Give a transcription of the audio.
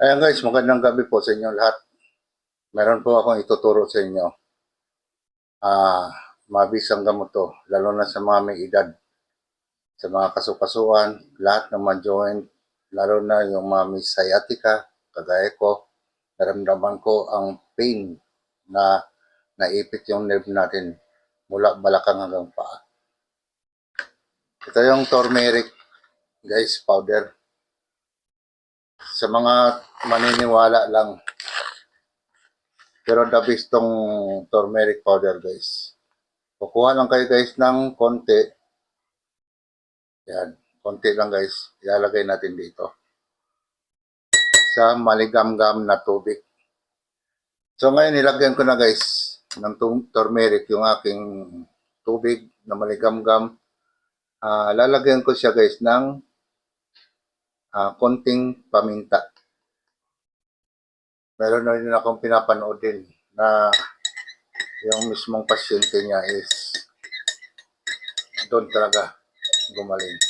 Ayan guys, magandang gabi po sa inyo lahat. Meron po akong ituturo sa inyo. Mabisang gamot to, lalo na sa mga may edad. Sa mga kasukasuan, lahat ng mga joint, lalo na yung mga may sciatica, kagaya ko, naramdaman ko ang pain na naipit yung nerve natin mula balakang hanggang paa. Ito yung turmeric, guys, powder. Sa mga maniniwala lang, pero the best tong turmeric powder, guys. Kukuha lang kayo guys ng konti. Yan, konti lang guys. Ilalagay natin dito. Sa maligam-gam na tubig. So ngayon nilagyan ko na guys ng turmeric yung aking tubig na maligam-gam. Lalagyan ko siya guys ng konting paminta. Meron na rin akong pinapanood din na yung mismong pasyente niya is doon talaga gumaling.